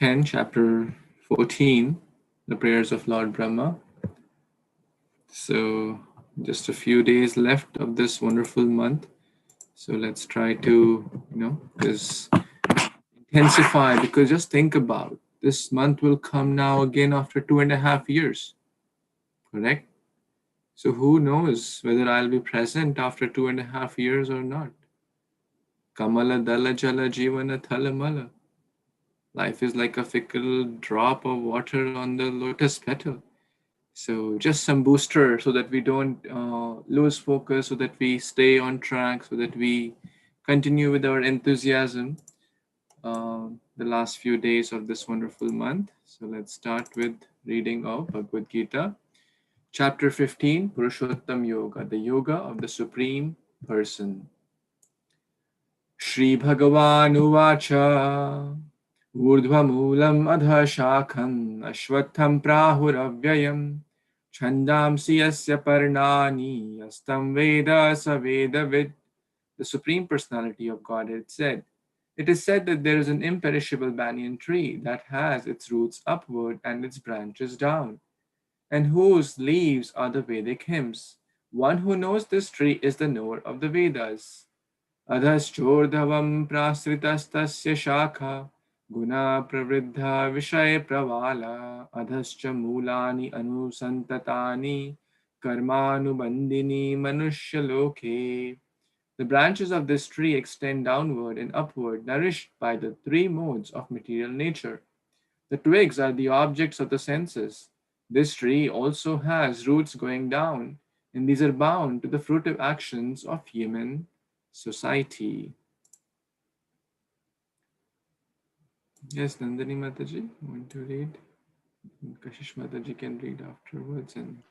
10, chapter 14, the prayers of Lord Brahma. So just a few days left of this wonderful month. So let's try to, just intensify, because just think about this month will come now again after 2.5 years, correct? So who knows whether I'll be present after 2.5 years or not. Kamala dala jala jivana thalamala. Life is like a fickle drop of water on the lotus petal. So just some booster so that we don't lose focus, so that we stay on track, so that we continue with our enthusiasm the last few days of this wonderful month. So let's start with reading of Bhagavad Gita. Chapter 15, Purushottam Yoga, the Yoga of the Supreme Person. Shri Bhagavan Uvacha Urdhvamulam Adha Shakham Ashwatham Prahuravyayam Chandamsi Yasya Parnani Yastam Veda Savedavid. The Supreme Personality of Godhead said, "It is said that there is an imperishable banyan tree that has its roots upward and its branches down, and whose leaves are the Vedic hymns. One who knows this tree is the knower of the Vedas. Adhaschordhavam prasritastasya shakha guna pravriddha vishay pravala adhascha mulani anusantatani karmanubandini manushya loke." The branches of this tree extend downward and upward, nourished by the three modes of material nature. The twigs are the objects of the senses. This tree also has roots going down, and these are bound to the fruitive actions of human society. Yes, Nandini Mataji, want to read? Kashish Mataji can read afterwards, and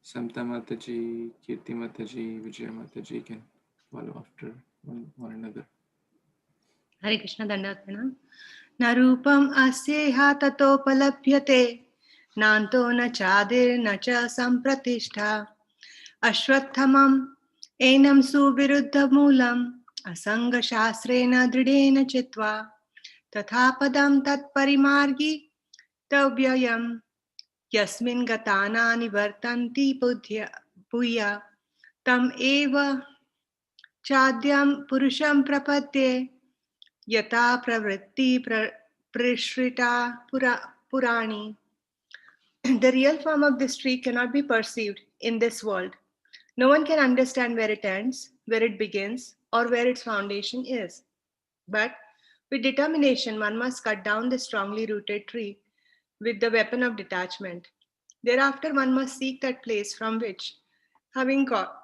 Samta Mataji, Kirti Mataji, Vijaya Mataji can follow after one another. Hare Krishna, Dandavat Pranam. Na rupam asyeha tatopalabhyate nanto na chadir na cha sampratishtha ashwathamam enam suviruddha moolam asanga shastrena dridena chitva tatha padam tat parimargi tavyayam yasmin gatana nivartanti puya tam eva chadyam purusham prapadye yata pravritti prishrita purani. The real form of this tree cannot be perceived in this world. No one can understand where it ends, where it begins, or where its foundation is. But with determination, one must cut down this strongly rooted tree with the weapon of detachment. Thereafter, one must seek that place from which, having got,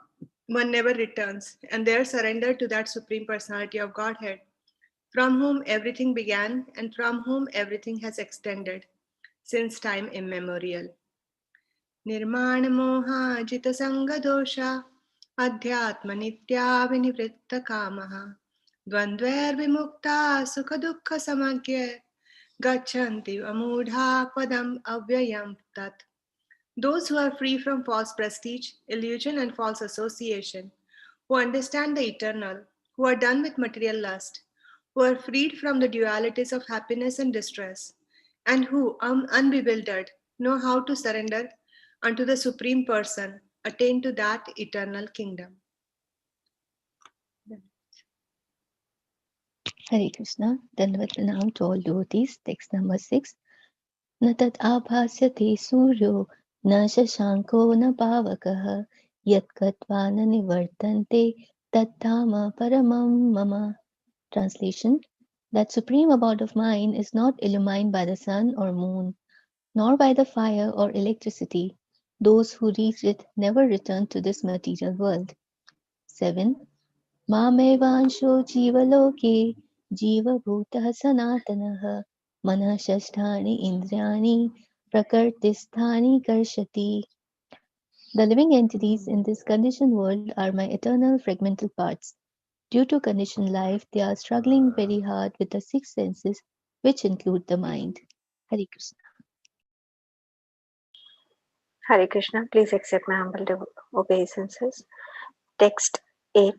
one never returns, and there surrender to that Supreme Personality of Godhead, from whom everything began and from whom everything has extended since time immemorial. Nirmana moha jita sanga dosha adhyatma nitya vinivritta kamaha dvandvair vimukta sukha dukkha samagya gachanti amudha padam avyayam tat. Those who are free from false prestige, illusion and false association, who understand the eternal, who are done with material lust, who are freed from the dualities of happiness and distress, and who, unbewildered, know how to surrender unto the Supreme Person, attain to that eternal kingdom. Hare Krishna. Dandavat Pranam to all devotees. Text number 6. Na tat abhasyate suryo na shashanko na pavakaha yat katva na nivartante tat dhama paramam mama. Translation: That supreme abode of mine is not illumined by the sun or moon, nor by the fire or electricity. Those who reach it never return to this material world. 7. Mamevansho jivaloke jivabhutah sanatanaha manah shasthani indrani prakartisthani karshati. The living entities in this conditioned world are my eternal fragmental parts. Due to conditioned life, they are struggling very hard with the six senses, which include the mind. Hare Krishna. Hare Krishna, please accept my humble obeisances. Text 8.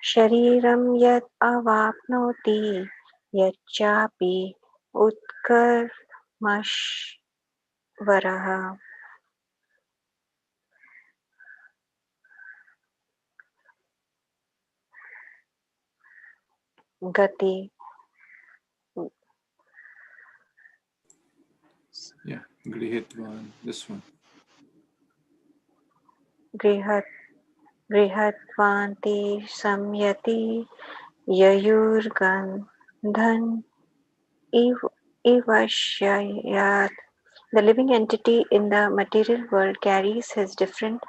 Shariram yat avapnoti yacchapi utkarmashvaraha, gati, Yeah, Grihitvan, this one. grihat, grihatvanti samyati, yayurgandhan ivashayat. The living entity in the material world carries his different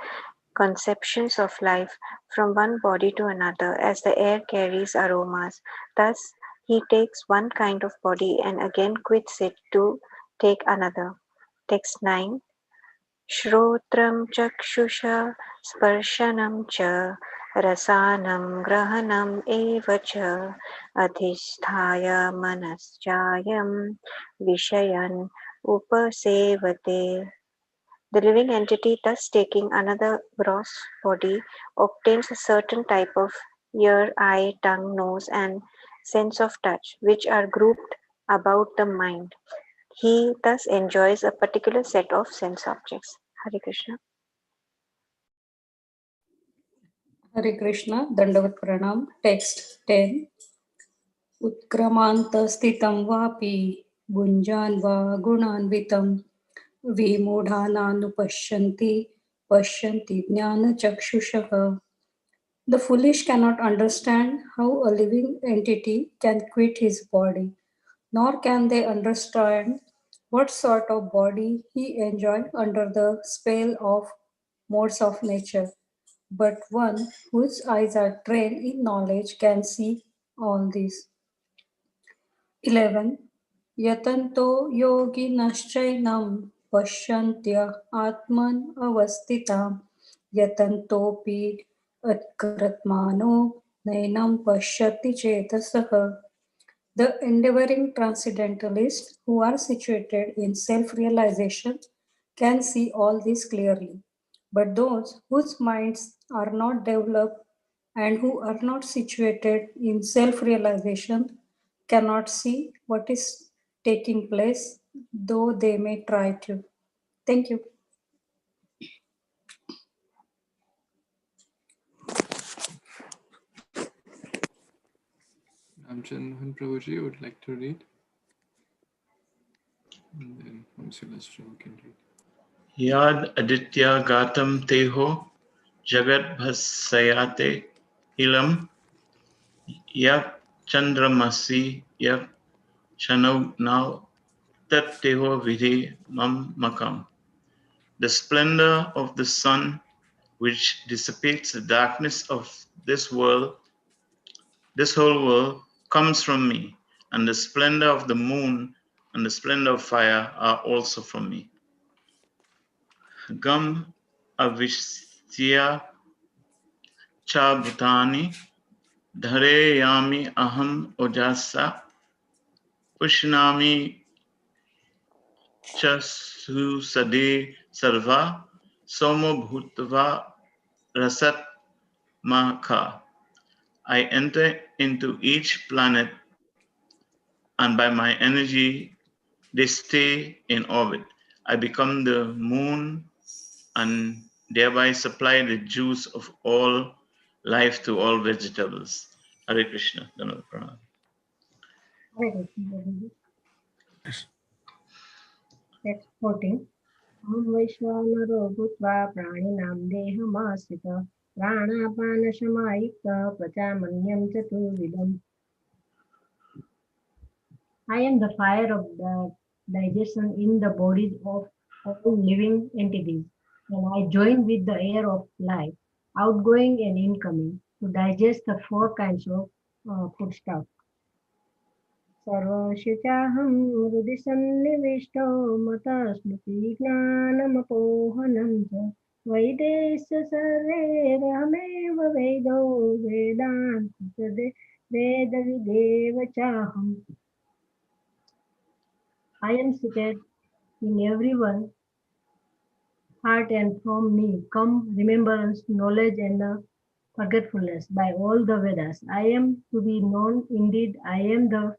conceptions of life from one body to another, as the air carries aromas. Thus, he takes one kind of body and again quits it to take another. Text 9. Shrotram chakshusha sparshanam cha rasanam grahanam eva cha adhisthaya manaschayam vishayan upasevate. The living entity, thus taking another gross body, obtains a certain type of ear, eye, tongue, nose, and sense of touch, which are grouped about the mind. He thus enjoys a particular set of sense objects. Hare Krishna. Hare Krishna, Dandavat Pranam, text 10. Utkramantastitam vapi, bunjan va gunanvitam, vimodhananupashyanti, pashyanti jnana chakshushaha. The foolish cannot understand how a living entity can quit his body, nor can they understand what sort of body he enjoys under the spell of modes of nature. But one whose eyes are trained in knowledge can see all this. 11. Yatanto yoginaschainam pashyantya atman avastita yatantopi atkaratmano nainam pashyati chetasaha. The endeavoring transcendentalists who are situated in self-realization can see all this clearly. But those whose minds are not developed and who are not situated in self-realization cannot see what is taking place, though they may try to. Thank you. Ramchandran Prabhuji would like to read. And then Hamsilastri can read. Yad aditya gatam teho jagat bhasayate ilam yak chandramasi yak chanau tat teho vidhi mam makam. The splendor of the sun which dissipates the darkness of this world, this whole world, comes from me, and the splendor of the moon and the splendor of fire are also from me. Gam avishya cha bhutani dhare yami aham ojasa ushnami cha susade sarva somo bhutva rasat makha. I enter into each planet, and by my energy they stay in orbit. I become the moon and thereby supply the juice of all life to all vegetables. Hare Krishna. Dhanavad Pranam. Hare Krishna. Text 14. Aham Vaishvanaro Bhutva Praninam Dehamasita Pranapana Shamayikta Pachamanyam Chaturvidam. I am the fire of the digestion in the bodies of all living entities, and I join with the air of life, outgoing and incoming, to digest the four kinds of foodstuff. सर्वशिचाहं हृदि सन्निविष्टो मतस्मृतिज्ञानमपोहनं च वैदेश्य सर्वैरहमेव वेदो वेदविदेव चाहम्. I am seated in everyone heart, and from me come remembrance, knowledge, and forgetfulness by all the Vedas. I am to be known indeed. I am the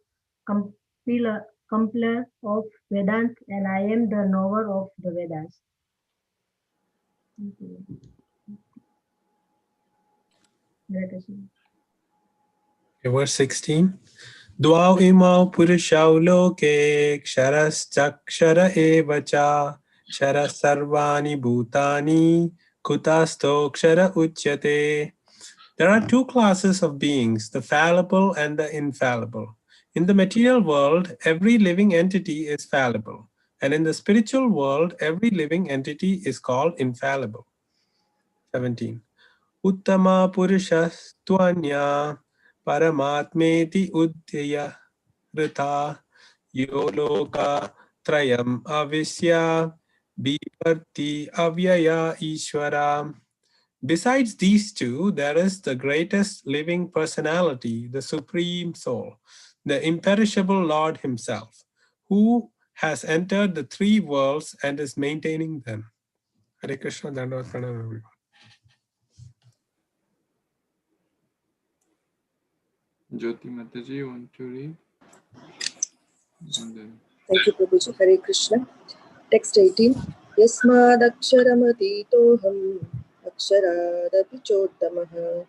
compiler of Vedanta, and I am the knower of the Vedas. Hare Krishna. Verse 16. Dvau imau purushau loke ksharastakshara evacha kshara sarvani bhutani kutasto kshara uchyate. There are two classes of beings, the fallible and the infallible. In the material world, every living entity is fallible, and in the spiritual world, every living entity is called infallible. 17. Uttama purushas tvanya paramatmeti uddhaya rita yoloka trayam avisya bivarti avyaya ishvara. Besides these two, there is the greatest living personality, the Supreme Soul, the imperishable Lord Himself, who has entered the three worlds and is maintaining them. Hare Krishna, Dandavat Pranam, everyone. Jyoti Mataji, you want to read? And then... Thank you, Prabhuji. Hare Krishna. Text 18. Yasmadaksharamati aksharadapi chottamaha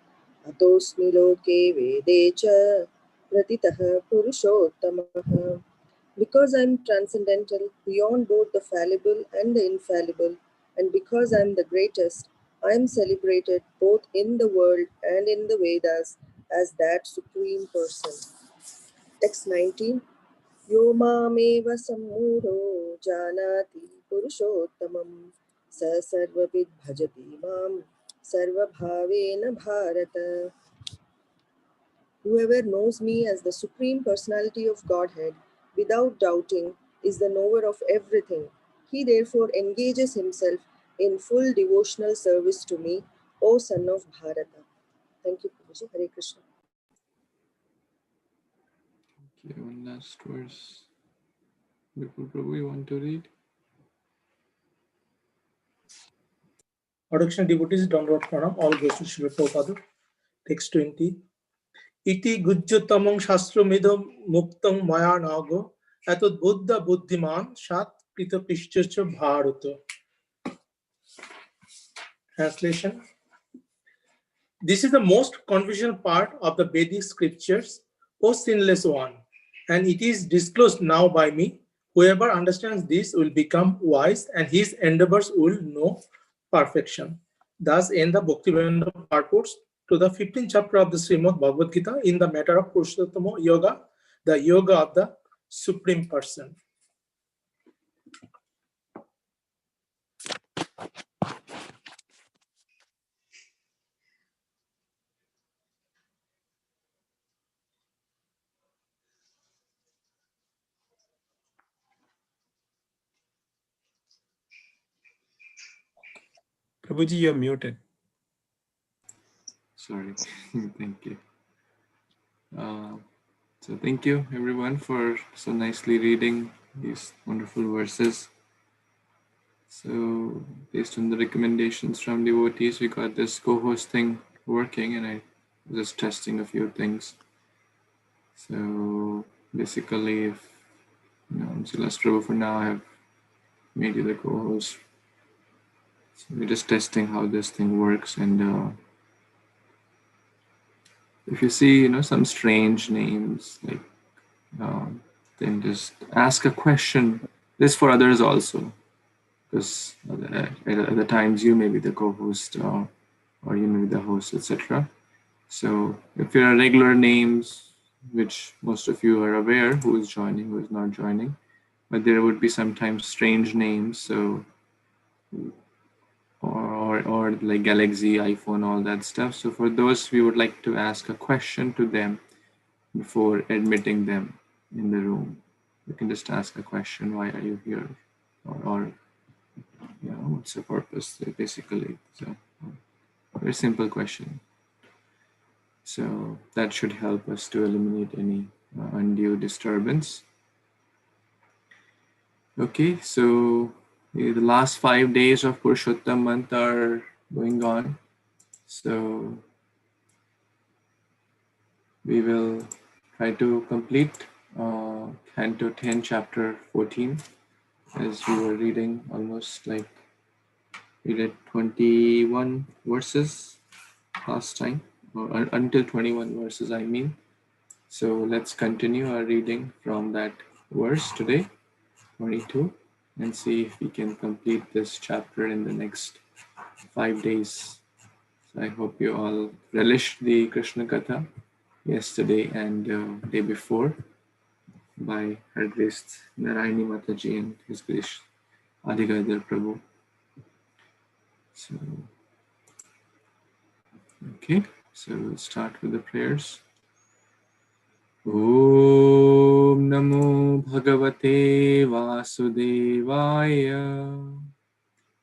atosmi loke vedecha pratitaha purushottamaha. Because I am transcendental, beyond both the fallible and the infallible, and because I am the greatest, I am celebrated both in the world and in the Vedas as that Supreme Person. Text 19. Yo mameva sammudho janati purushottamam sa sarvapid bhajati mam sarvabhavena bharata. Whoever knows me as the Supreme Personality of Godhead without doubting is the knower of everything. He therefore engages himself in full devotional service to me, O son of Bharata. Thank you, Prabhuji. Hare Krishna. Okay, one last verse. Vipul Prabhu, you want to read? Additional devotees, download pranam, all goes to Srila Prabhupada. Text 20. Iti gujjutamang shastramidam muktang maya nago atad buddha buddhiman shat krita pishchacha bharata. Translation. This is the most confusion part of the Vedic scriptures, O sinless one, and it is disclosed now by me. Whoever understands this will become wise, and his endeavors will know perfection. Thus end the Bhaktivedanta purports to the 15th chapter of the Śrīmad-Bhāgavatam in the matter of Purushottama Yoga, the yoga of the Supreme Person. Prabhuji, you're muted. Sorry. Thank you. So thank you everyone for so nicely reading these wonderful verses. So based on the recommendations from devotees, we got this co-host thing working, and I was just testing a few things. So basically, if Silas Prabhu, for now I have made you the co-host. So we're just testing how this thing works, and if you see some strange names, like then just ask a question. This for others also, because at the times you may be the co-host or you may be the host, etc. So if there are regular names, which most of you are aware, who is joining, who is not joining, but there would be sometimes strange names, so or like Galaxy, iPhone, all that stuff. So for those, we would like to ask a question to them before admitting them in the room. You can just ask a question: why are you here? Or what's the purpose, basically. So very simple question. So that should help us to eliminate any undue disturbance. Okay, so the last 5 days of Purushottam month are going on. So we will try to complete Canto 10, chapter 14, as we were reading almost like we read 21 verses last time, or until 21 verses, I mean. So let's continue our reading from that verse today, 22, and see if we can complete this chapter in the next 5 days. So I hope you all relished the Krishna Katha yesterday and day before by Her Grace Narayani Mataji and His Grace Adigadar Prabhu. So, okay, so we'll start with the prayers. Om Namo Bhagavate Vasudevaya.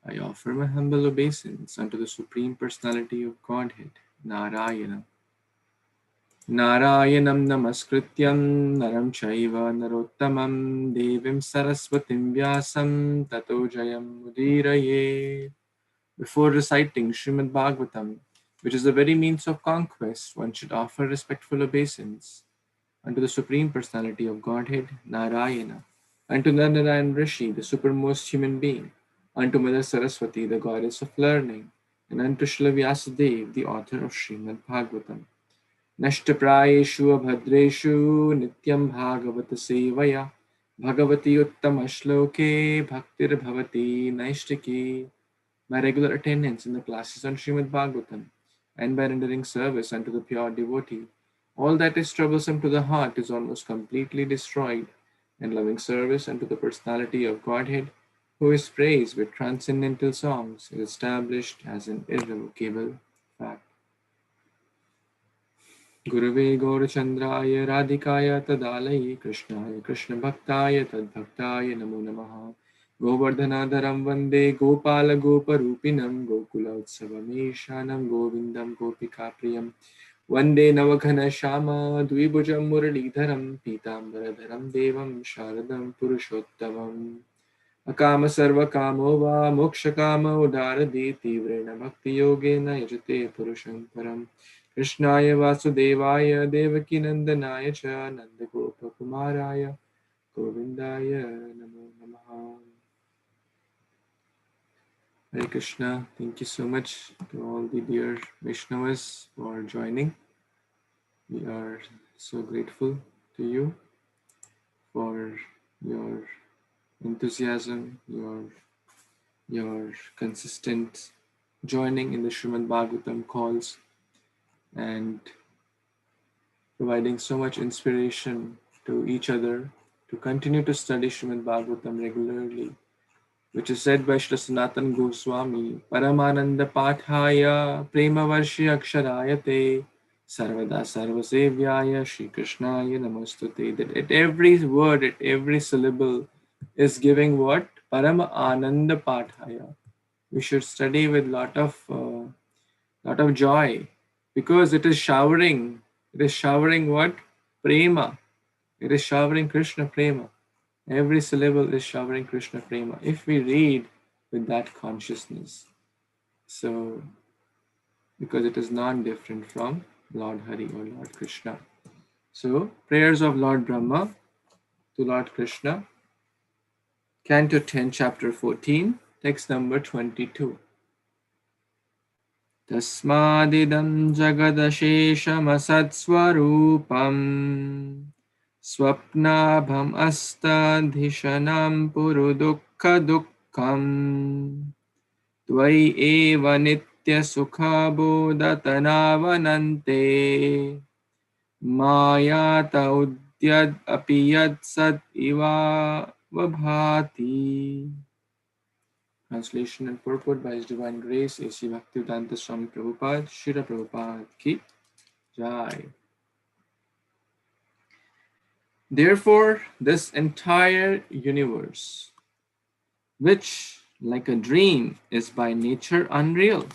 I offer my humble obeisance unto the Supreme Personality of Godhead, Narayana. Narayanam Namaskrityam Naram Chaiva Narottamam Devim Saraswatim Vyasam Tato Jayam Mudiraye. Before reciting Śrīmad-Bhāgavatam, which is the very means of conquest, one should offer respectful obeisance unto the Supreme Personality of Godhead, Narayana, unto Narayan Rishi, the supermost human being, unto Mother Saraswati, the goddess of learning, and unto Śrīla Vyasadeva, the author of Śrīmad-Bhāgavatam. Nashtaprayeshu abhadreshu nityam bhagavata sevaya bhagavati uttama shloke bhaktir bhavati naishtiki. By regular attendance in the classes on Śrīmad-Bhāgavatam and by rendering service unto the pure devotee, all that is troublesome to the heart is almost completely destroyed, and loving service unto the personality of Godhead, who is praised with transcendental songs, is established as an irrevocable fact. Gurave Gaurachandraya Radhikaya Tadalaye Krishnaya Krishna Bhaktaya Tadbhaktaya Namo Namaha. Govardhanadharam Vande Gopala Goparupinam Gokula Utsavameshanam Govindam Gopika Priyam Vande Navaghana Shama Dvibhujam Muralidharam Pitambaradharam Devam Sharadam Purushottamam Akama Sarva Kamo Va Mokshakama Udarade Tivrena Bhakti Yogena Yajate Purusham Param Krishnaya Vasudevaya Devaki Nandanaya Cha Nandagopa Kumaraya Govindaya Namo Namaha. Hare Krishna. Thank you so much to all the dear Vaishnavas for joining. We are so grateful to you for your enthusiasm, your consistent joining in the Śrīmad-Bhāgavatam calls and providing so much inspiration to each other to continue to study Śrīmad-Bhāgavatam regularly, which is said by Srila Sanatana Goswami, Paramananda Pathaya Premavarshi Aksharayate Sarvada Sarvasevyaya Shri Krishnaya Namostute. That at every word, at every syllable is giving what? Parama Ananda Pathaya. We should study with lot of joy, because it is showering. It is showering what? Prema. It is showering Krishna Prema. Every syllable is showering Krishna Prema if we read with that consciousness. So, because it is non-different from Lord Hari or Lord Krishna. So, prayers of Lord Brahma to Lord Krishna, Canto 10, Chapter 14, text number 22. Tasmadidam jagadasheshamasat-swarupam Swapnabham astadhishanam purudukha dukkam Tvai eva nitya sukha bodhatanavanante Mayata udyad apiyat sat iva vabhati. Translation and purport by His Divine Grace A.C. Bhaktivedanta Swami Prabhupada, Srila Prabhupada Ki Jai. Therefore, this entire universe, which, like a dream, is by nature unreal,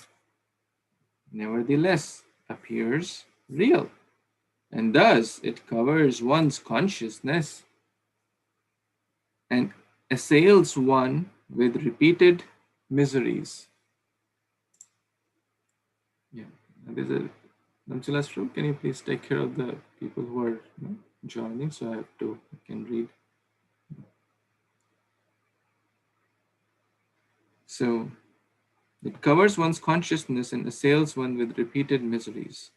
nevertheless appears real, and thus it covers one's consciousness and assails one with repeated miseries. Yeah, there's a Namchilas Prabhu, can you please take care of the people who are joining, so I can read. So it covers one's consciousness and assails one with repeated miseries.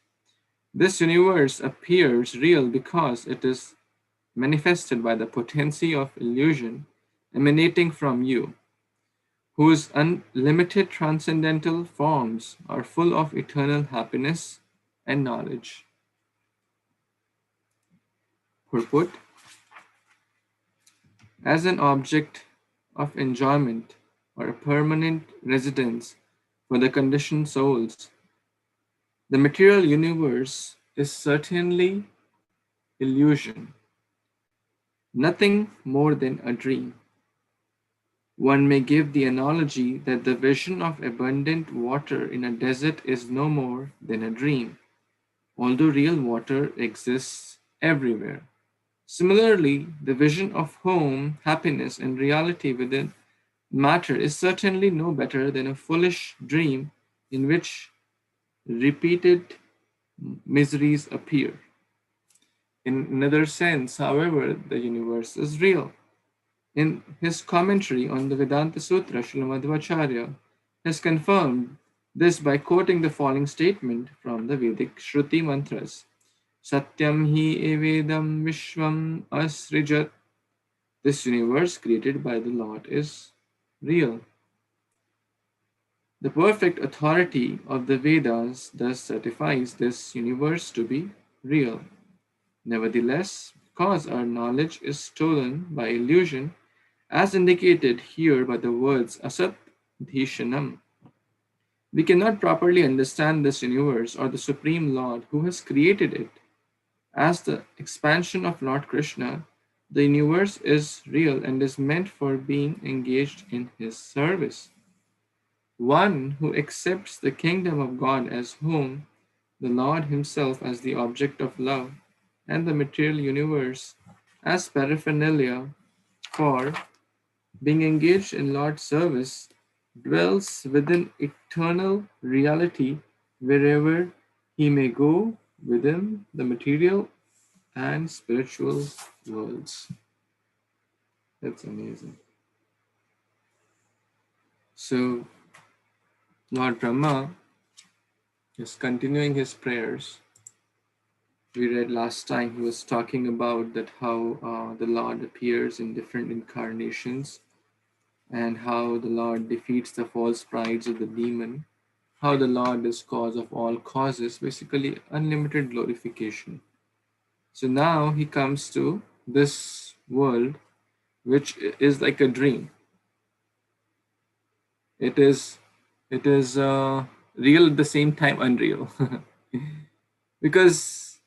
This universe appears real because it is manifested by the potency of illusion emanating from you, whose unlimited transcendental forms are full of eternal happiness and knowledge. Purport: as an object of enjoyment or a permanent residence for the conditioned souls, the material universe is certainly illusion, nothing more than a dream. One may give the analogy that the vision of abundant water in a desert is no more than a dream, although real water exists everywhere. Similarly, the vision of home, happiness, and reality within matter is certainly no better than a foolish dream in which repeated miseries appear. In another sense, however, the universe is real. In his commentary on the Vedanta Sutra, Srimad Bhagvatam has confirmed this by quoting the following statement from the Vedic Shruti mantras: Satyam hi evedam vishvam asrijat. This universe created by the Lord is real. The perfect authority of the Vedas thus certifies this universe to be real. Nevertheless, because our knowledge is stolen by illusion, as indicated here by the words asat dhishanam, we cannot properly understand this universe or the Supreme Lord who has created it. As the expansion of Lord Kṛṣṇa, the universe is real and is meant for being engaged in his service. One who accepts the kingdom of God as home, the Lord himself as the object of love, and the material universe as paraphernalia for being engaged in Lord's service, dwells within eternal reality wherever he may go within the material and spiritual worlds. That's amazing. So, Lord Brahma is continuing his prayers. We read last time he was talking about that how the Lord appears in different incarnations and how the Lord defeats the false prides of the demon, how the Lord is cause of all causes, basically unlimited glorification. So now he comes to this world, which is like a dream. It is real at the same time unreal. Because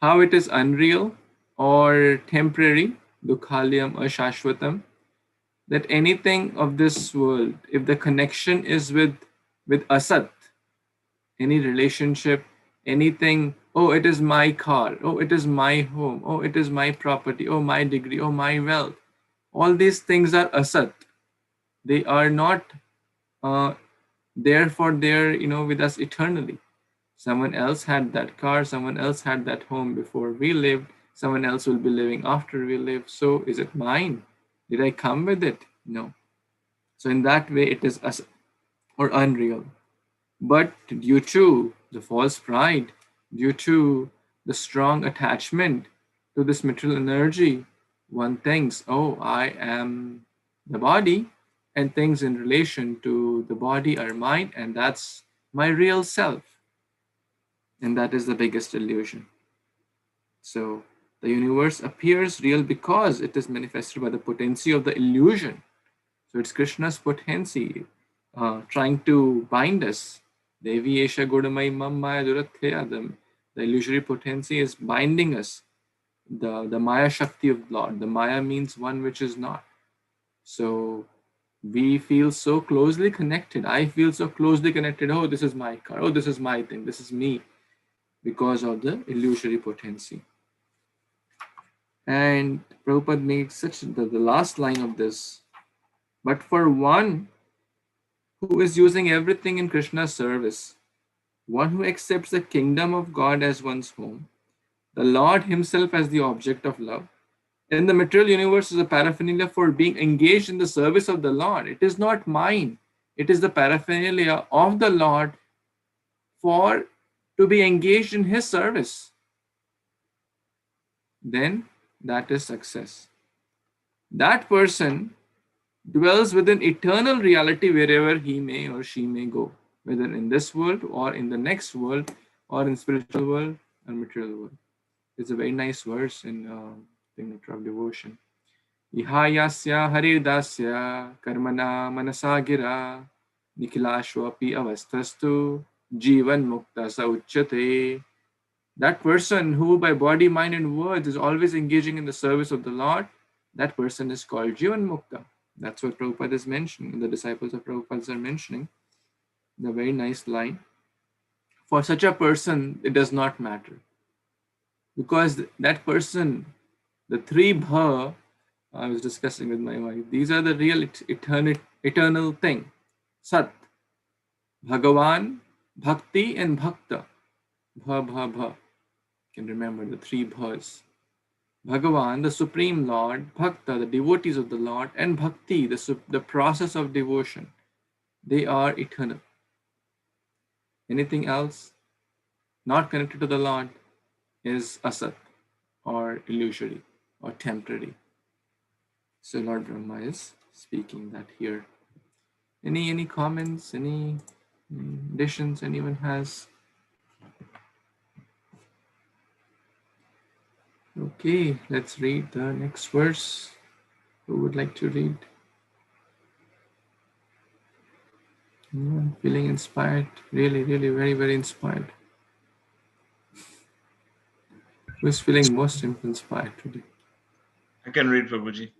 how it is unreal or temporary, dukhalyam ashashvatam, that anything of this world, if the connection is with asat, any relationship, anything, oh, it is my car, oh, it is my home, oh, it is my property, oh, my degree, oh, my wealth, all these things are asat. They are not therefore they're with us eternally. Someone else had that car, someone else had that home before we lived, someone else will be living after we live. So is it mine? Did I come with it? No. So in that way it is asat or unreal. But due to the false pride, due to the strong attachment to this material energy, one thinks, oh, I am the body, and things in relation to the body are mine, and that's my real self. And that is the biggest illusion. So the universe appears real because it is manifested by the potency of the illusion. So it's Krishna's potency trying to bind us. Devi Esha Godamai Mammaya Durathya. The illusory potency is binding us. The Maya Shakti of Lord. The Maya means one which is not. So we feel so closely connected. I feel so closely connected. Oh, this is my car. Oh, this is my thing. This is me. Because of the illusory potency. And Prabhupada makes such the last line of this. But for one who is using everything in Krishna's service, one who accepts the kingdom of God as one's home, the Lord himself as the object of love. And the material universe is a paraphernalia for being engaged in the service of the Lord. It is not mine. It is the paraphernalia of the Lord to be engaged in his service. Then that is success. That person dwells within eternal reality wherever he may or she may go, whether in this world or in the next world or in spiritual world or material world. It's a very nice verse in Signature of Devotion. Ihayasya haridasya karmana manasagira nikhilashvapi avastastu jivan mukta sa uchyate. That person who by body, mind and words is always engaging in the service of the Lord, that person is called Jivan Mukta. That's what Prabhupada is mentioning, the disciples of Prabhupada are mentioning. The very nice line. For such a person, it does not matter. Because that person, the three bha, I was discussing with my wife, these are the real eternal thing. Sat, Bhagavan, Bhakti and Bhakta. Bha, bha, bha. You can remember the three bhas. Bhagavan, the Supreme Lord, Bhakta, the devotees of the Lord, and Bhakti, the process of devotion. They are eternal. Anything else not connected to the Lord is asat, or illusory, or temporary. So Lord Brahma is speaking that here. Any comments, any additions anyone has? Okay, let's read the next verse. Who would like to read? Feeling inspired, really, really, very, very inspired. Who's feeling most inspired today? I can read, Prabhuji.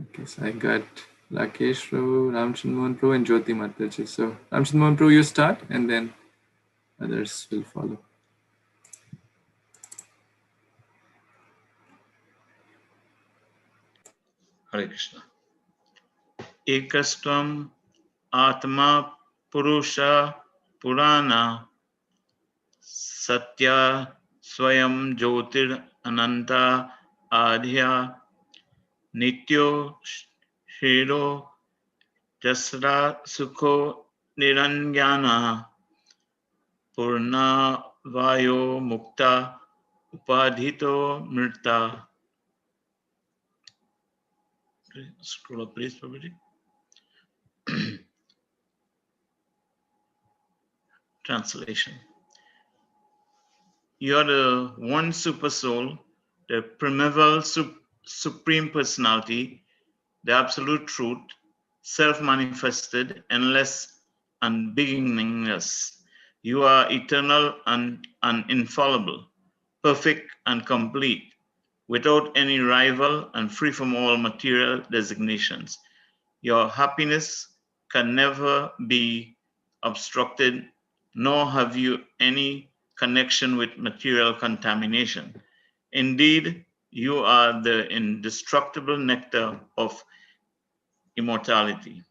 Okay, so I got Rakesh Prabhu, Ramchandra Mohan Prabhu, and Jyoti Mataji. So Ramchandra Mohan Prabhu, you start, and then others will follow. Hare Krishna. Ekastvam Atma Purusha Purana Satya Swayam Jyotir Ananta Adhya Nityo Shiro Jasra Sukho Niranjana Purna Vayo Mukta Upadhito Mrta. Scroll up, please, Prabhuji. Translation. You are the one super soul, the primeval supreme personality, the absolute truth, self-manifested, endless and beginningless. You are eternal and infallible, perfect and complete, without any rival and free from all material designations. Your happiness can never be obstructed, nor have you any connection with material contamination. Indeed, you are the indestructible nectar of immortality.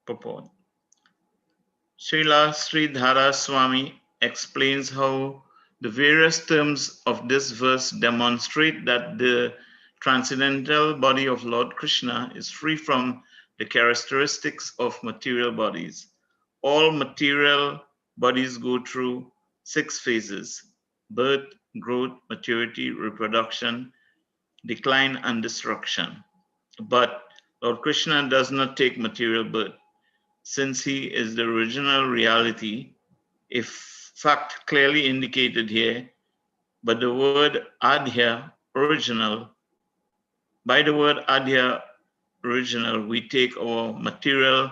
Purport. Srila Sridhara Swami explains how the various terms of this verse demonstrate that the transcendental body of Lord Krishna is free from the characteristics of material bodies. All material bodies go through 6 phases: birth, growth, maturity, reproduction, decline, and destruction. But Lord Krishna does not take material birth, since he is the original reality, a fact clearly indicated here, but the word adhya, original. By the word adhya, original, we take our material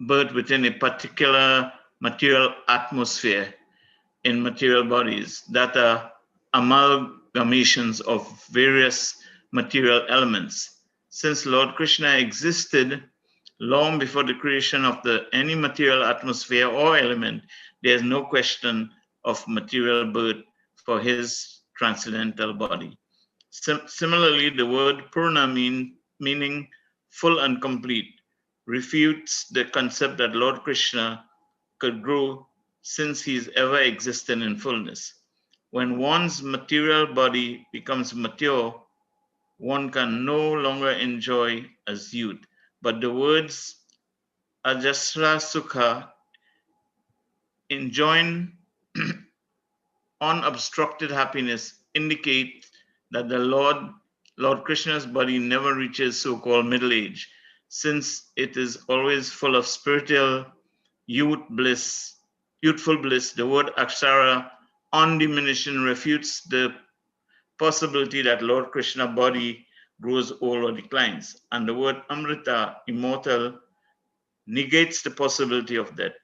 birth within a particular material atmosphere in material bodies that are amalgamations of various material elements. Since Lord Krishna existed long before the creation of any material atmosphere or element, there is no question of material birth for his transcendental body. Similarly, the word Purna meaning full and complete refutes the concept that Lord Krishna could grow since he is ever existent in fullness. When one's material body becomes mature, one can no longer enjoy as youth. But the words Ajasra Sukha, enjoying unobstructed happiness, indicate that the Lord Krishna's body never reaches so-called middle age, since it is always full of spiritual youthful bliss. The word Akshara, undiminishing, refutes the possibility that Lord Krishna's body grows old or declines, and the word Amrita, immortal, negates the possibility of death.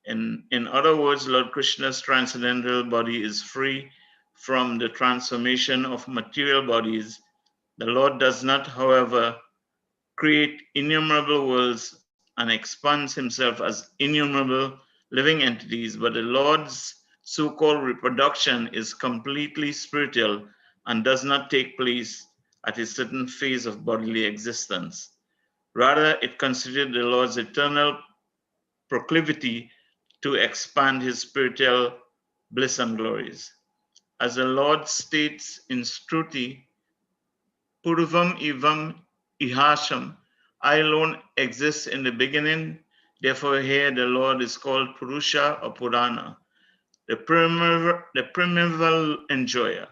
In other words, Lord Krishna's transcendental body is free from the transformation of material bodies. The Lord does not, however, create innumerable worlds and expands himself as innumerable living entities, but the Lord's so-called reproduction is completely spiritual and does not take place at a certain phase of bodily existence. Rather, it considered the Lord's eternal proclivity to expand his spiritual bliss and glories. As the Lord states in Shruti, Purvam Ivam Ihasham, I alone exist in the beginning, therefore here the Lord is called Purusha or Purana, the primeval enjoyer.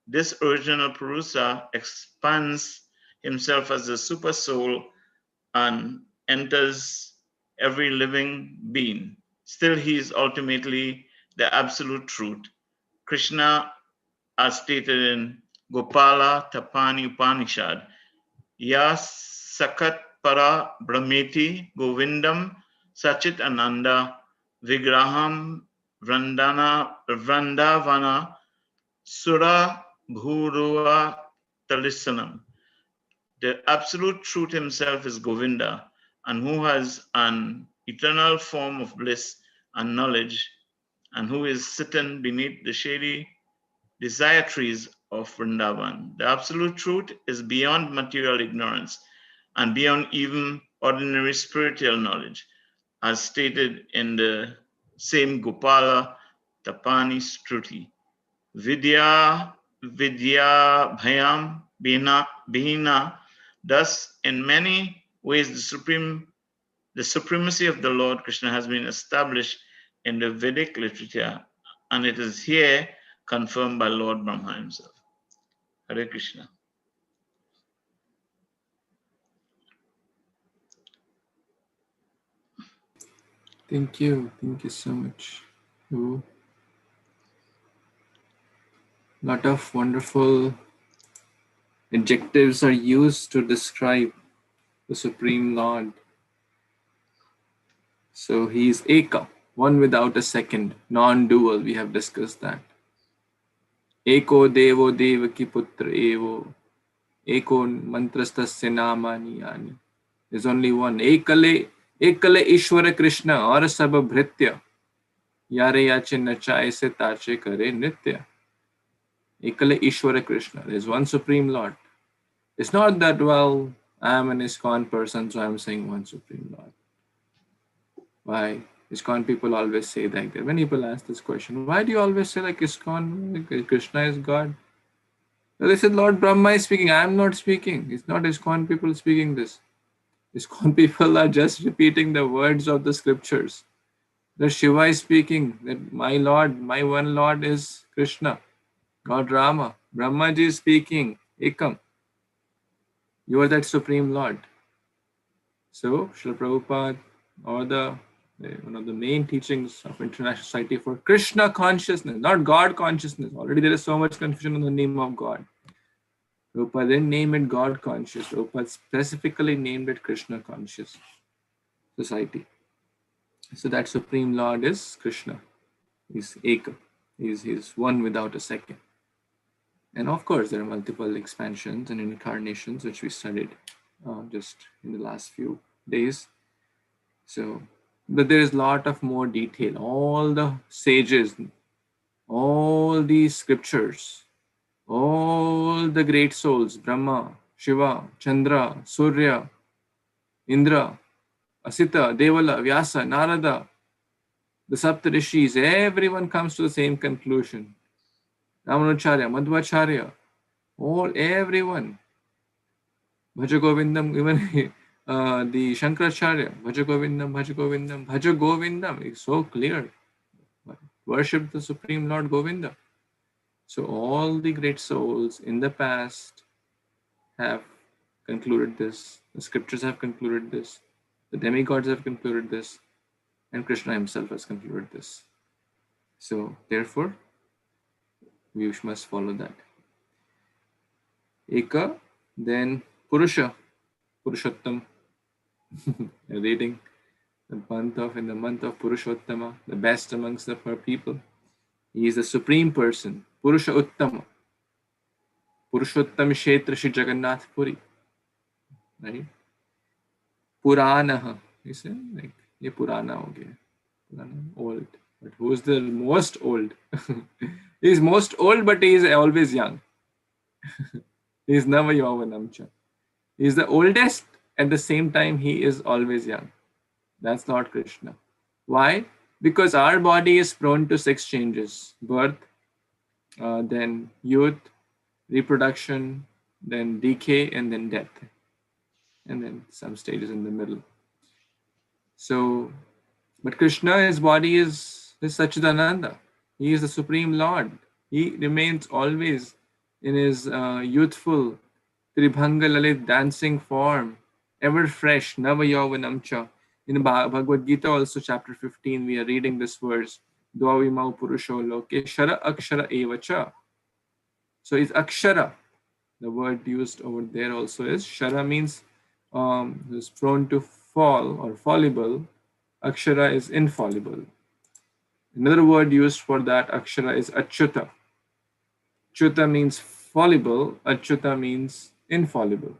This original Purusa expands himself as a super soul and enters every living being. Still, he is ultimately the absolute truth. Krishna, as stated in Gopala Tapani Upanishad, Ya Sakat Para Brahmeti Govindam Sachit Ananda Vigraham Vrandavana Sura Bhurua Talisanam. The absolute truth himself is Govinda, and who has an eternal form of bliss and knowledge, and who is sitting beneath the shady desire trees of Vrindavan. The absolute truth is beyond material ignorance and beyond even ordinary spiritual knowledge, as stated in the same Gopala Tapani Shruti. Vidya Bhayam Bhina. Thus, in many ways, the supremacy of the Lord Krishna has been established in the Vedic literature, and it is here confirmed by Lord Brahma himself. Hare Krishna. Thank you so much. A lot of wonderful adjectives are used to describe the Supreme Lord. So he is Eka, one without a second, non-dual. We have discussed that. Eko Devo Devaki Putra Evo. Eko Mantrastasya Namani Yani. There's only one. Ekale Ishvara Krishna or Sababhritya. Yare Yache Nachaye Se Tache Kare Nitya. Ekale Ishvara Krishna. There's one Supreme Lord. It's not that, well, I am an ISKCON person, so I'm saying one Supreme Lord. Why? ISKCON people always say that. When people ask this question, why do you always say like ISKCON, Krishna is God? So they said Lord Brahma is speaking. I am not speaking. It's not ISKCON people speaking this. ISKCON people are just repeating the words of the scriptures. The Shiva is speaking that my Lord, my one Lord is Krishna, God Rama. Brahmaji is speaking, Ekam. You are that Supreme Lord. So, Srila Prabhupada, or one of the main teachings of International Society for Krishna consciousness, not God consciousness. Already there is so much confusion on the name of God. Prabhupada didn't name it God conscious. Prabhupada specifically named it Krishna conscious society. So that Supreme Lord is Krishna. He's Eka. He's one without a second. And of course, there are multiple expansions and incarnations which we studied just in the last few days. So, but there is a lot of more detail. All the sages, all these scriptures, all the great souls, Brahma, Shiva, Chandra, Surya, Indra, Asita, Devala, Vyasa, Narada, the Saptarishis, everyone comes to the same conclusion. Ramanujacharya, Madhvacharya, everyone. Bhaja Govindam, even the Shankaracharya, Bhaja Govindam, Bhaja Govindam, Bhaja Govindam. It's so clear. Worship the Supreme Lord Govinda. So all the great souls in the past have concluded this. The scriptures have concluded this. The demigods have concluded this. And Krishna himself has concluded this. So therefore, we must follow that. Eka, then Purusha, Purushottam. Reading in the month of Purushottama, the best amongst the people. He is the supreme person, Purusha Uttama. Purushottam Kshetra Shri Jagannath Puri. Right? Puranaha. You say, like, ye Purana ho gaya. Purana, old. But who is the most old? He is most old, but he is always young. He is Nava Yavanamcha. He is the oldest, at the same time he is always young. That's Lord Krishna. Why? Because our body is prone to 6 changes. Birth, then youth, reproduction, then decay, and then death. And then some stages in the middle. So, but Krishna, his body is Sachidananda. He is the Supreme Lord. He remains always in his youthful, Tribhanga Lalit dancing form, ever fresh, Nava Yavanamcha. In Bhagavad Gita also, chapter 15, we are reading this verse, Dvavimau Purusho Loke Shara Akshara Evacha. So it's Akshara. The word used over there also is Shara, means is prone to fall or fallible. Akshara is infallible. Another word used for that Akshara is Achyuta. Achyuta means fallible, Achyuta means infallible.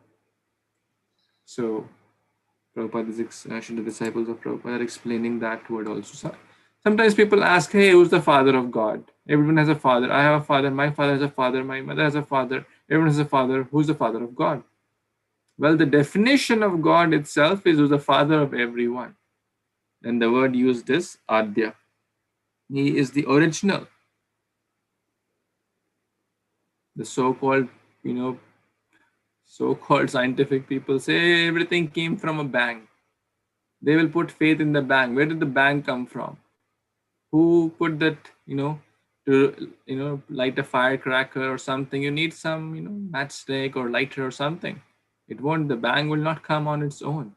So Prabhupada is the disciples of Prabhupada are explaining that word also. Sometimes people ask, hey, who's the father of God? Everyone has a father. I have a father. My father has a father. My mother has a father. Everyone has a father. Who's the father of God? Well, the definition of God itself is who's the father of everyone. And the word used is Adya. He is the original. The so-called, so-called scientific people say everything came from a bang. They will put faith in the bang. Where did the bang come from? Who put that, to, light a firecracker or something? You need some, matchstick or lighter or something. It won't, the bang will not come on its own.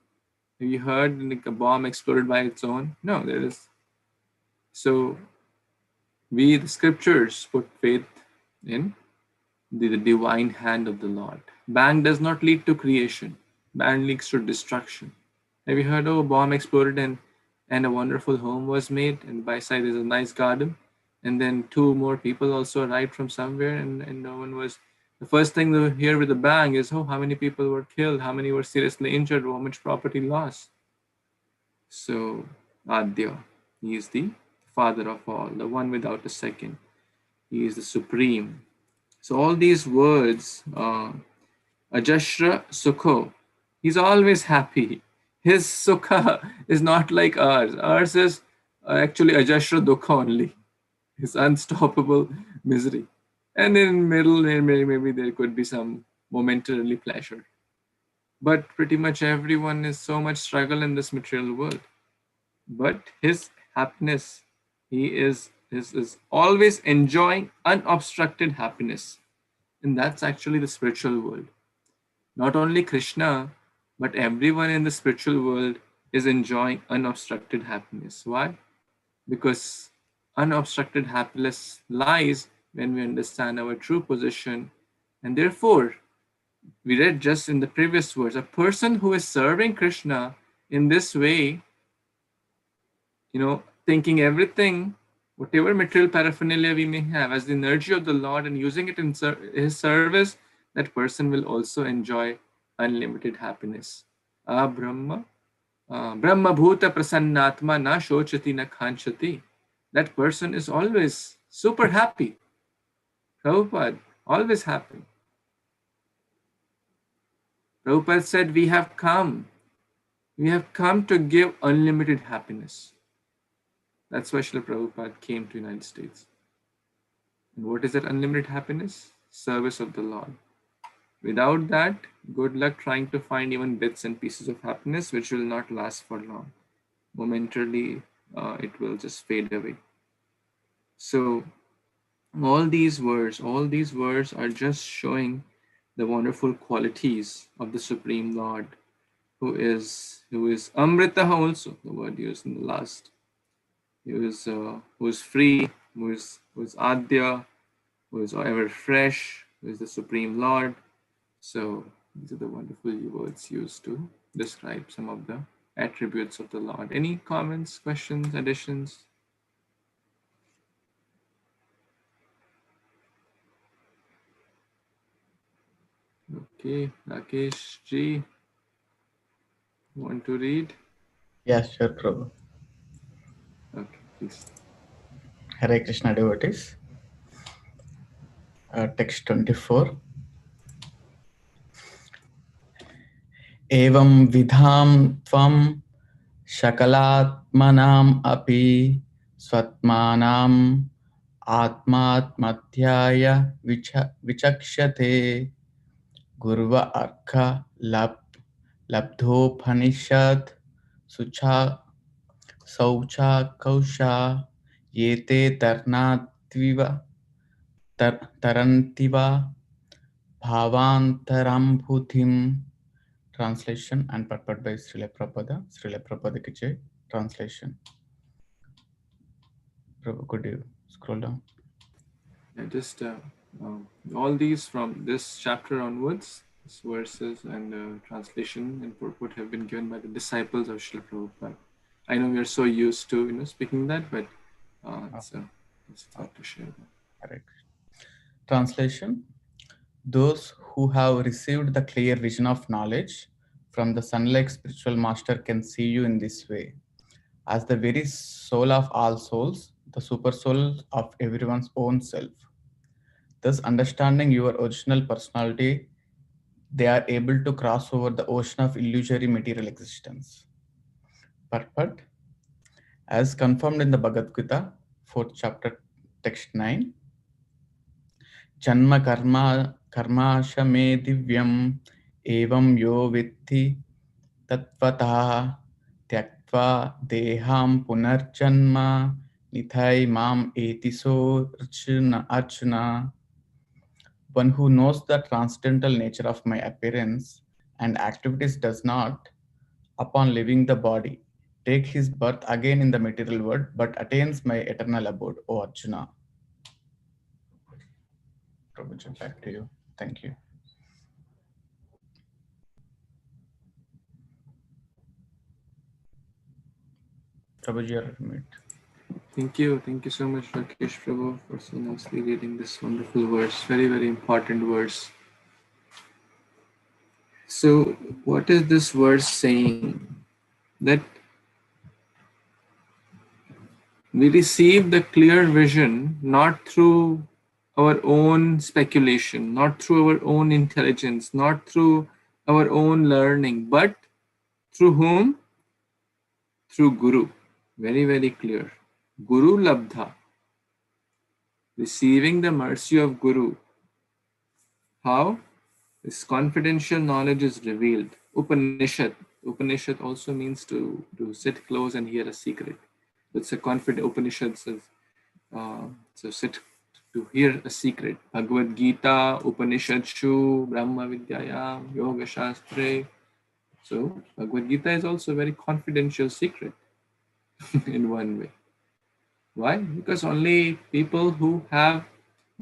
Have you heard like a bomb exploded by its own? No, there is. So we, the scriptures, put faith in the divine hand of the Lord. Bang does not lead to creation. Bang leads to destruction. Have you heard of a bomb exploded and a wonderful home was made, and by side there's a nice garden, and then 2 more people also arrived from somewhere, and no one was. The first thing they hear with a bang is, oh, how many people were killed, how many were seriously injured, how much property lost. So Adya, he is the father of all, the one without a second. He is the supreme. So all these words, Ajashra Sukho, he's always happy. His Sukha is not like ours. Ours is actually Ajashra Dukha only. His unstoppable misery. And in middle, maybe there could be some momentarily pleasure. But pretty much everyone is so much struggle in this material world. But his happiness, he is always enjoying unobstructed happiness. And that's actually the spiritual world. Not only Krishna, but everyone in the spiritual world is enjoying unobstructed happiness. Why? Because unobstructed happiness lies when we understand our true position. And therefore, we read just in the previous words, a person who is serving Krishna in this way, thinking everything, whatever material paraphernalia we may have, as the energy of the Lord and using it in his service, that person will also enjoy unlimited happiness. Brahma Bhuta Prasannatma na shochati na khanchati. That person is always super happy. Prabhupada, always happy. Prabhupada said, we have come to give unlimited happiness. That's why Srila Prabhupada came to United States. And what is that unlimited happiness? Service of the Lord. Without that, good luck trying to find even bits and pieces of happiness, which will not last for long. Momentarily, it will just fade away. So all these words are just showing the wonderful qualities of the Supreme Lord, who is Amritaha also, the word used in the last. Who is free, who is Adya, who is ever fresh, who is the Supreme Lord. So these are the wonderful words used to describe some of the attributes of the Lord. Any comments, questions, additions? Okay, Rakesh ji, want to read? Yes, sure, Prabhu. Okay, please. Hare Krishna devotees. Text 24. Evam vidham tvam shakalatmanam api swatmanam atmatmadhyaya vichakshate gurva arka labdhopanishad sucha saucha kausha yete tarantiva bhavantarambhutim. Translation and purport by Srila Prabhupada. Srila Prabhupada ki jai. Translation. Prabhu, could you scroll down? Yeah, just all these from this chapter onwards, these verses and translation and purport have been given by the disciples of Srila Prabhupada. I know we are so used to speaking that, but it's thought to share that. Correct. Translation. Those who have received the clear vision of knowledge from the sun-like spiritual master can see you in this way. As the very soul of all souls, the super soul of everyone's own self. Thus, understanding your original personality, they are able to cross over the ocean of illusory material existence. Purport. As confirmed in the Bhagavad 4th chapter, text 9. Janma karmasha me divyam evam yo vitti tatvataha tyaktva deham punarjanma nitai mam etiso arjuna. One who knows the transcendental nature of my appearance and activities does not, upon leaving the body, take his birth again in the material world, but attains my eternal abode, O Arjuna. Prabhuji, back to you. Thank you. Prabhuji, you're on mute. Thank you so much, Rakesh Prabhu, for so nicely reading this wonderful verse. Very, very important verse. So, what is this verse saying? That we receive the clear vision not through our own speculation, not through our own intelligence, not through our own learning, but through whom? Through Guru. Very, very clear. Guru Labdha. Receiving the mercy of Guru. How? This confidential knowledge is revealed. Upanishad. Upanishad also means to sit close and hear a secret. It's a confident. Upanishad says, so sit to hear a secret. Bhagavad Gita, Upanishadshu, Brahma Vidyayam, Yoga Shastre. So Bhagavad Gita is also a very confidential secret in one way. Why? Because only people who have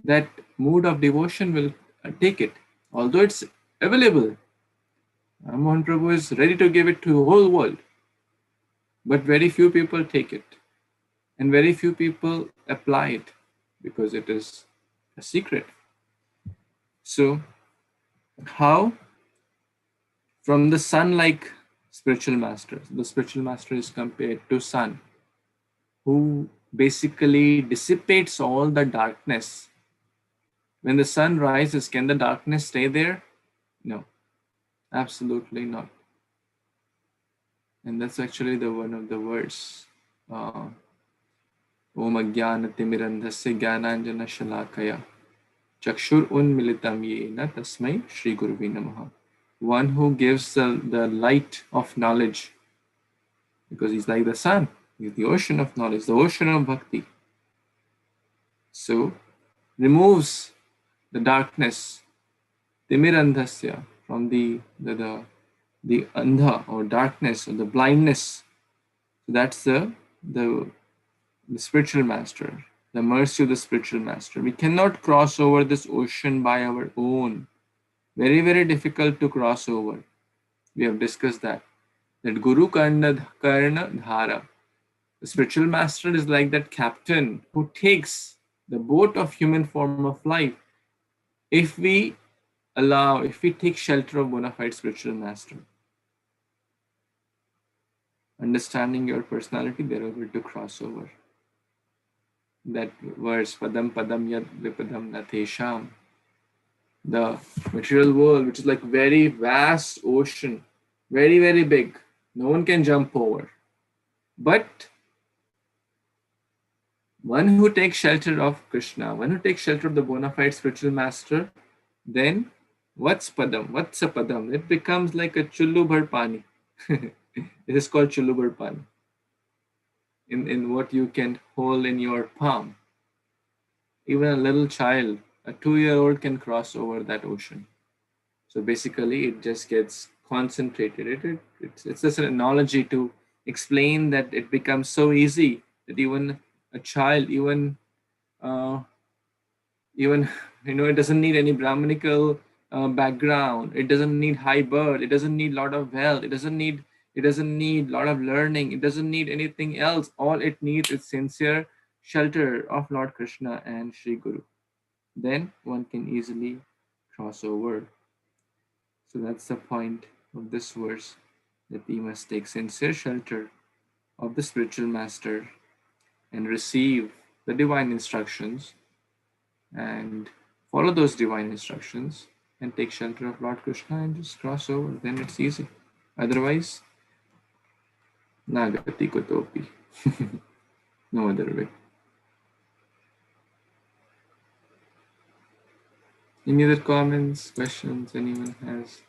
that mood of devotion will take it. Although it's available, Mohan Prabhu is ready to give it to the whole world. But very few people take it. And very few people apply it because it is a secret. So, how? From the sun-like spiritual master. The spiritual master is compared to sun, who basically dissipates all the darkness. When the sun rises, can the darkness stay there? No, absolutely not. And that's actually one of the words Om Ajnanatimirandhasya Jnananjana Shalakaya Chakshur Unmilitam Yena Tasmai Shri Guruve Namaha. One who gives the light of knowledge, because he's like the sun, he's the ocean of knowledge, the ocean of bhakti. So removes the darkness, timirandhasya, from the andha or darkness or the blindness. So that's the spiritual master, the mercy of the spiritual master. We cannot cross over this ocean by our own. Very, very difficult to cross over. We have discussed that Guru Karna Dhara. The spiritual master is like that captain who takes the boat of human form of life. If we take shelter of bona fide spiritual master, understanding your personality, they're able to cross over. That verse, Padam Padam Yad Vipadam Natesham. The material world, which is like very vast ocean, very, very big. No one can jump over. But one who takes shelter of Kṛṣṇa, one who takes shelter of the bona fide spiritual master, then what's Padam? What's a Padam? It becomes like a chullu bhar pani. It is called chullu bhar pani. In what you can hold in your palm. Even a little child, a 2-year-old, can cross over that ocean. So basically, it just gets concentrated. It's just an analogy to explain that it becomes so easy that even a child, even it doesn't need any Brahmanical background. It doesn't need high birth. It doesn't need a lot of wealth. It doesn't need a lot of learning. It doesn't need anything else. All it needs is sincere shelter of Lord Kṛṣṇa and Sri Guru. Then one can easily cross over. So that's the point of this verse, that we must take sincere shelter of the spiritual master and receive the divine instructions and follow those divine instructions and take shelter of Lord Kṛṣṇa and just cross over. Then it's easy. Otherwise, nagati kotopi. No other way. Any other comments, questions anyone has?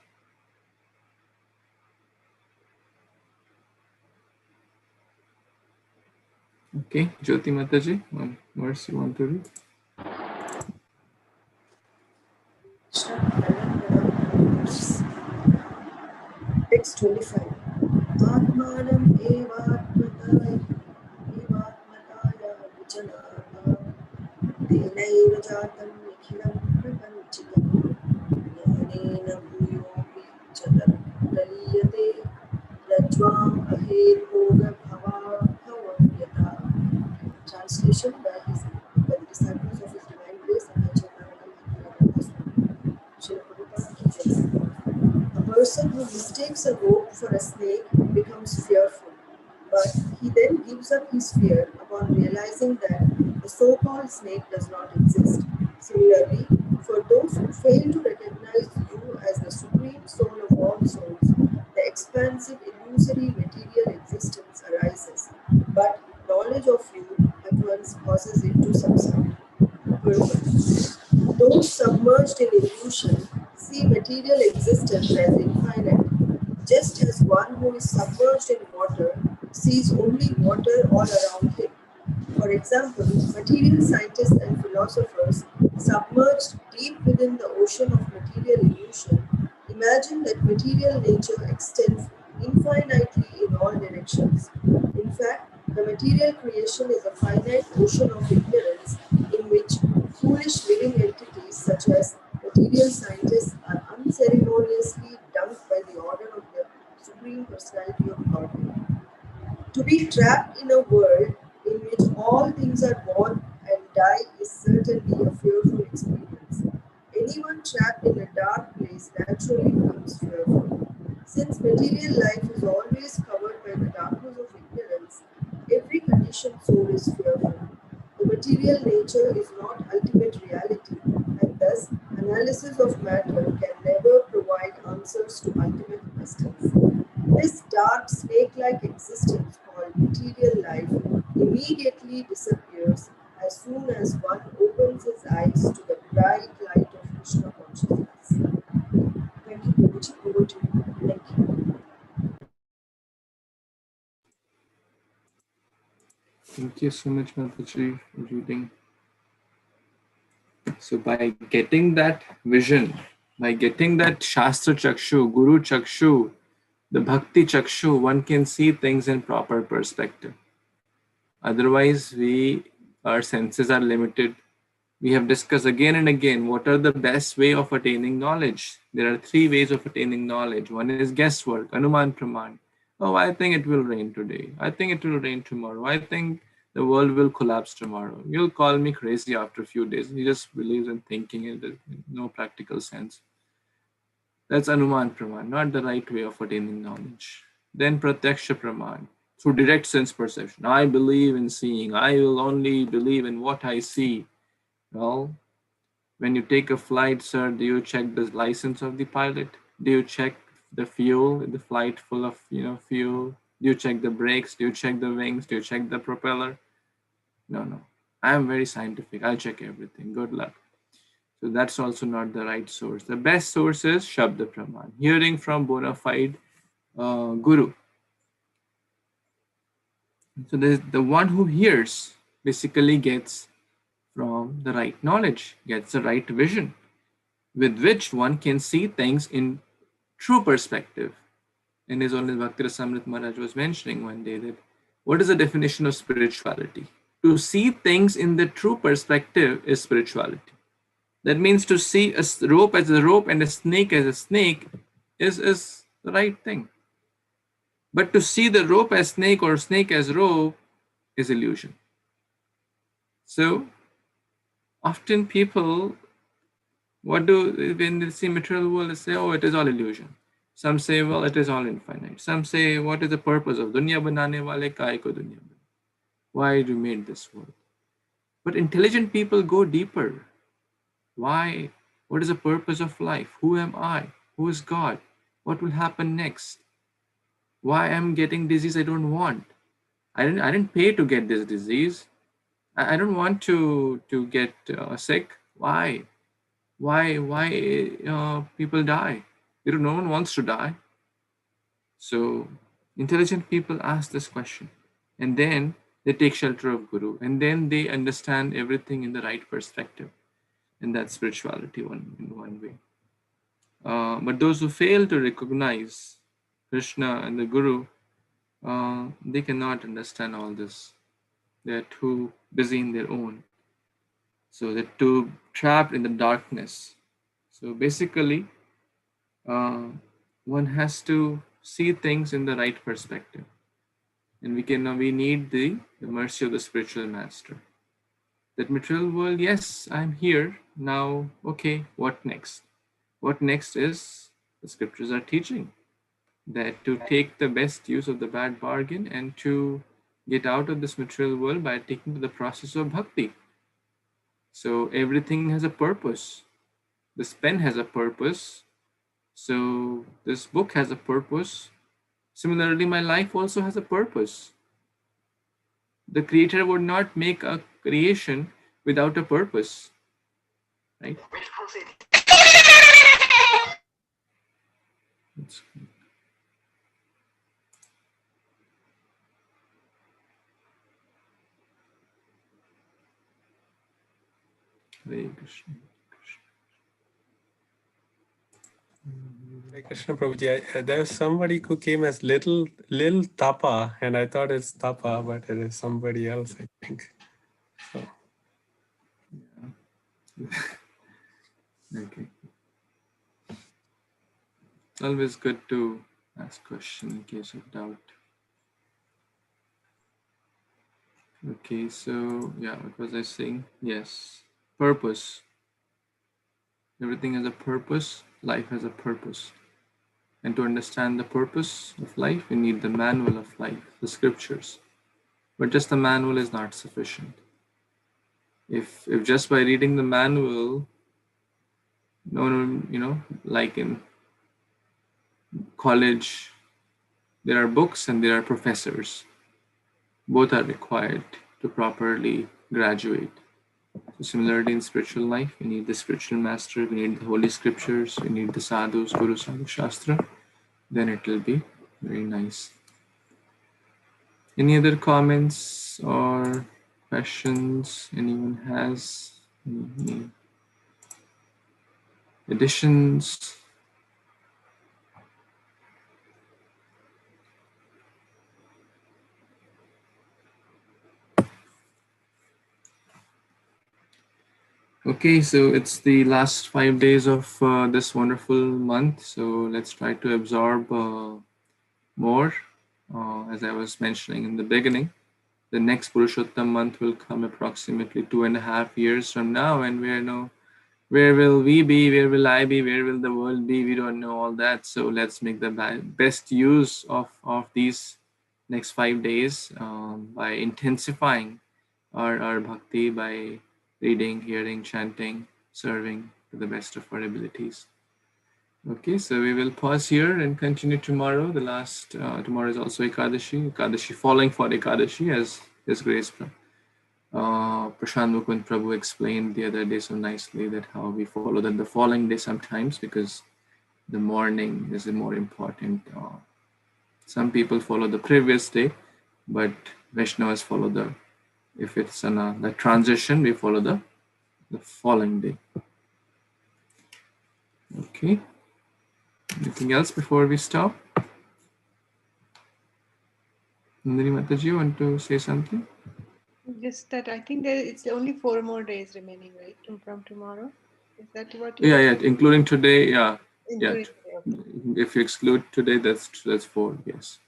Okay, Jyoti Mataji, one verse you want to read? Text 25. Atmanam evatmataya vijanata tenaiva jatam nikhilam prapanchitam jnanena bhuyopi chadaraliyate rajvam ahed bhoga bhava. Translation by the disciples of His Divine Grace and Srila Prabhupada ki jai. A person who mistakes a rope for a snake becomes fearful, but he then gives up his fear upon realizing that the so-called snake does not exist. Similarly, for those who fail to recognize you as the supreme soul of all souls, the expansive, illusory material existence arises, but knowledge of you at once causes it to subside. Those submerged in illusion see material existence as infinite, just as one who is submerged in water sees only water all around him. For example, material scientists and philosophers, submerged deep within the ocean of material illusion, imagine that material nature extends infinitely in all directions. In fact, the material creation is a finite ocean of ignorance in which foolish living entities such as material scientists are unceremoniously dumped by the order of the Supreme Personality of Godhead. To be trapped in a world in which all things are born and die is certainly a fearful experience. Anyone trapped in a dark place naturally becomes fearful. Since material life is always covered by the darkness of ignorance, every conditioned soul is fearful. The material nature is not ultimate reality, and thus analysis of matter can never provide answers to ultimate questions. This dark snake-like existence called material life immediately disappears disappears as soon as one opens his eyes to the bright light of Krishna consciousness. Thank you, Prabhuji. Over to you. Thank you. Thank you so much, Mataji, for reading. So by getting that vision, by getting that Shastra Chakshu, Guru Chakshu, the Bhakti Chakshu, one can see things in proper perspective. Otherwise, our senses are limited. We have discussed again and again what are the best way of attaining knowledge. There are three ways of attaining knowledge. One is guesswork, Anuman Praman. Oh, I think it will rain today. I think it will rain tomorrow. I think the world will collapse tomorrow. You'll call me crazy after a few days. He just believes in thinking it has no practical sense. That's Anuman Praman, not the right way of attaining knowledge. Then Pratyaksha Praman, through direct sense perception. I believe in seeing. I will only believe in what I see. Well, when you take a flight, sir, do you check the license of the pilot? Do you check the fuel, the flight full of fuel? Do you check the brakes? Do you check the wings? Do you check the propeller? No. I am very scientific. I'll check everything. Good luck. So that's also not the right source. The best source is Shabda Praman, hearing from bona fide Guru. So the one who hears basically gets from the right knowledge, gets the right vision, with which one can see things in true perspective. And as only Bhakti Rasamrit Maharaj was mentioning one day, that what is the definition of spirituality? To see things in the true perspective is spirituality. That means to see a rope as a rope and a snake as a snake is the right thing. But to see the rope as snake or snake as rope is illusion. So often people, when they see material world, they say, oh, it is all illusion. Some say, well, it is all infinite. Some say, what is the purpose of dunya banane wale kai ko dunya banane? Why you made this world? But intelligent people go deeper. Why? What is the purpose of life? Who am I? Who is God? What will happen next? Why I'm getting disease I don't want? I didn't pay to get this disease. I don't want to get sick. Why? Why people die? No one wants to die. So intelligent people ask this question, and then they take shelter of Guru, and then they understand everything in the right perspective, and that's spirituality in one way. But those who fail to recognize Krishna and the Guru, they cannot understand all this. They're too busy in their own. So they're too trapped in the darkness. So basically, one has to see things in the right perspective. And we need the mercy of the spiritual master. That material world, yes, I'm here. Now, okay, what next? What next is the scriptures are teaching that to take the best use of the bad bargain and to get out of this material world by taking to the process of bhakti. So everything has a purpose. This pen has a purpose. So this book has a purpose. Similarly, my life also has a purpose. The creator would not make a creation without a purpose, right? That's good. Hare Krishna. Hare Krishna Prabhuji, there was somebody who came as little Tapa, and I thought it's Tapa, but it is somebody else, I think. So. Okay. Always good to ask question in case of doubt. Okay, so yeah, what was I saying? Yes, purpose. Everything has a purpose. Life has a purpose. And to understand the purpose of life, we need the manual of life, the scriptures. But just the manual is not sufficient. If just by reading the manual, like in college, there are books and there are professors. Both are required to properly graduate. So similarly in spiritual life, we need the spiritual master, we need the holy scriptures, we need the sadhus, Guru Sadhu Shastra, then it will be very nice. Any other comments or questions anyone has? Any additions? Okay, so it's the last 5 days of this wonderful month. So let's try to absorb more. As I was mentioning in the beginning, the next Purushottam month will come approximately 2.5 years from now, and where will we be? Where will I be? Where will the world be? We don't know all that. So let's make the best use of these next 5 days by intensifying our bhakti, by reading, hearing, chanting, serving to the best of our abilities. Okay, so we will pause here and continue tomorrow. The last, tomorrow is also Ekadashi falling for Ekadashi, as His Grace Prashant Mukund Prabhu explained the other day so nicely, that how we follow that the following day sometimes, because the morning is the more important. Some people follow the previous day, but Vaishnavas follow if it's on the transition, we follow the following day. Okay. Anything else before we stop? Nandini Mataji, you want to say something? Just that I think it's only 4 more days remaining, right, from tomorrow. Is that what? Yeah, including today. Yeah, including yeah. Today, okay. If you exclude today, that's 4. Yes.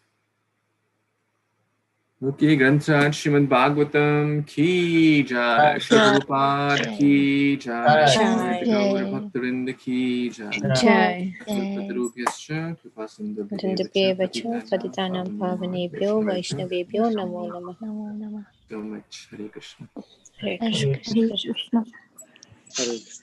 Okay, Granthaj Śrīmad-Bhāgvatam ki jai, Prabhupada ki jai, Gaur Bhaktavinda ki jai, Kalpatarubhyascha Kripasindhubhyo Patitanam Pavanebhyo Vaishnavebhyo Namo Namah. Namo Namah. So much. Hare Krishna. Hare Hare Krishna. Krishna. Hare Krishna.